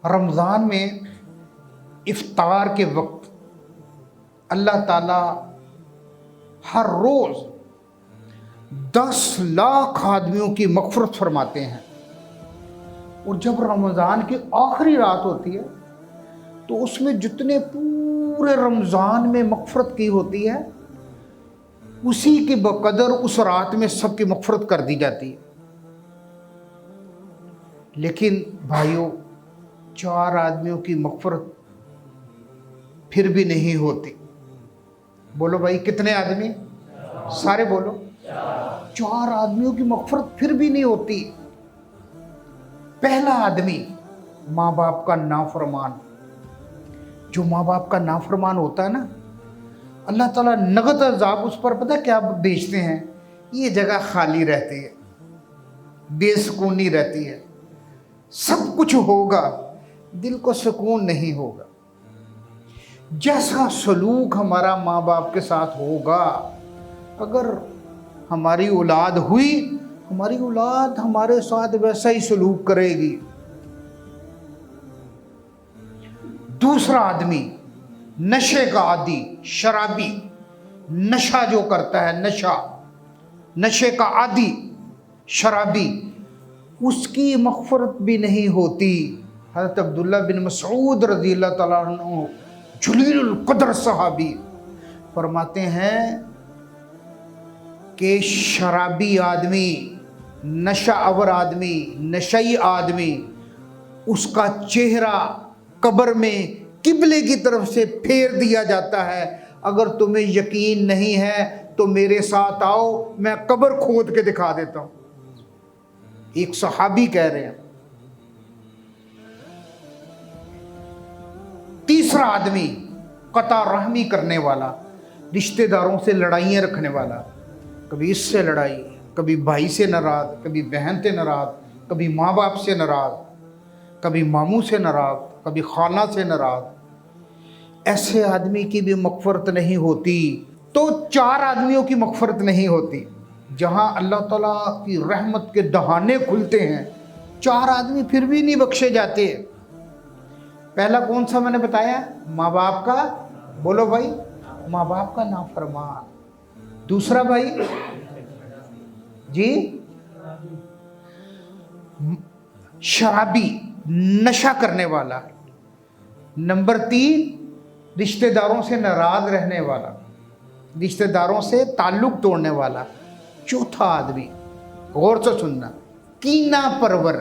رمضان میں افطار کے وقت اللہ تعالیٰ ہر روز 10 لاکھ آدمیوں کی مغفرت فرماتے ہیں، اور جب رمضان کی آخری رات ہوتی ہے تو اس میں جتنے پورے رمضان میں مغفرت کی ہوتی ہے اسی کے بقدر اس رات میں سب کی مغفرت کر دی جاتی ہے۔ لیکن بھائیوں، 4 آدمیوں کی مغفرت پھر بھی نہیں ہوتی۔ بولو بھائی، کتنے آدمی؟ سارے بولو۔ 4 آدمیوں کی مغفرت پھر بھی نہیں ہوتی۔ پہلا آدمی ماں باپ کا نافرمان۔ جو ماں باپ کا نافرمان ہوتا ہے نا، اللہ تعالیٰ نغد عذاب اس پر پتہ کیا بھیجتے ہیں؟ یہ جگہ خالی رہتی ہے، بے سکونی رہتی ہے، سب کچھ ہوگا، دل کو سکون نہیں ہوگا۔ جیسا سلوک ہمارا ماں باپ کے ساتھ ہوگا، اگر ہماری اولاد ہوئی، ہماری اولاد ہمارے ساتھ ویسا ہی سلوک کرے گی۔ دوسرا آدمی نشے کا عادی، شرابی، نشہ جو کرتا ہے، نشے کا عادی شرابی، اس کی مغفرت بھی نہیں ہوتی۔ حضرت عبداللہ بن مسعود رضی اللہ تعالیٰ عنہ، جلیل القدر صحابی، فرماتے ہیں کہ شرابی آدمی، نشہ آور آدمی، نشئی آدمی، اس کا چہرہ قبر میں قبلے کی طرف سے پھیر دیا جاتا ہے۔ اگر تمہیں یقین نہیں ہے تو میرے ساتھ آؤ، میں قبر کھود کے دکھا دیتا ہوں۔ ایک صحابی کہہ رہے ہیں۔ تیسرا آدمی قطع رحمی کرنے والا، رشتہ داروں سے لڑائیاں رکھنے والا، کبھی اس سے لڑائی، کبھی بھائی سے ناراض، کبھی بہن سے ناراض، کبھی ماں باپ سے ناراض، کبھی ماموں سے ناراض، کبھی خالہ سے ناراض۔ ایسے آدمی کی بھی مغفرت نہیں ہوتی۔ تو 4 آدمیوں کی مغفرت نہیں ہوتی۔ جہاں اللہ تعالیٰ کی رحمت کے دہانے کھلتے ہیں، 4 آدمی پھر بھی نہیں بخشے جاتے۔ پہلا کون سا میں نے بتایا؟ ماں باپ کا، بولو بھائی، ماں باپ کا نافرمان۔ دوسرا بھائی جی، شرابی، نشہ کرنے والا۔ نمبر 3، رشتہ داروں سے ناراض رہنے والا، رشتہ داروں سے تعلق توڑنے والا۔ چوتھا آدمی، غور سے سننا، کینہ پرور۔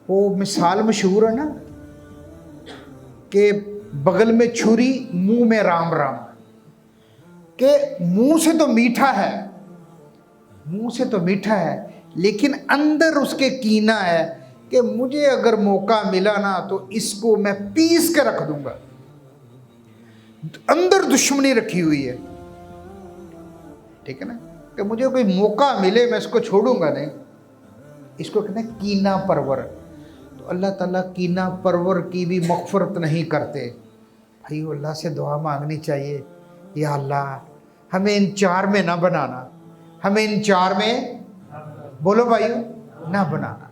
وہ مثال مشہور ہے نا کہ بغل میں چھری، منہ میں رام رام، کہ منہ سے تو میٹھا ہے، منہ سے تو میٹھا ہے، لیکن اندر اس کے کینہ ہے کہ مجھے اگر موقع ملا نا تو اس کو میں پیس کے رکھ دوں گا۔ اندر دشمنی رکھی ہوئی ہے، ٹھیک ہے نا، کہ مجھے کوئی موقع ملے میں اس کو چھوڑوں گا نہیں۔ اس کو کہتے ہیں کینہ پرور۔ تو اللہ تعالیٰ کینہ پرور کی بھی مغفرت نہیں کرتے۔ بھائی اللہ سے دعا مانگنی چاہیے، یا اللہ ہمیں ان 4 میں نہ بنانا، ہمیں ان 4 میں، بولو بھائیو، نہ بنانا۔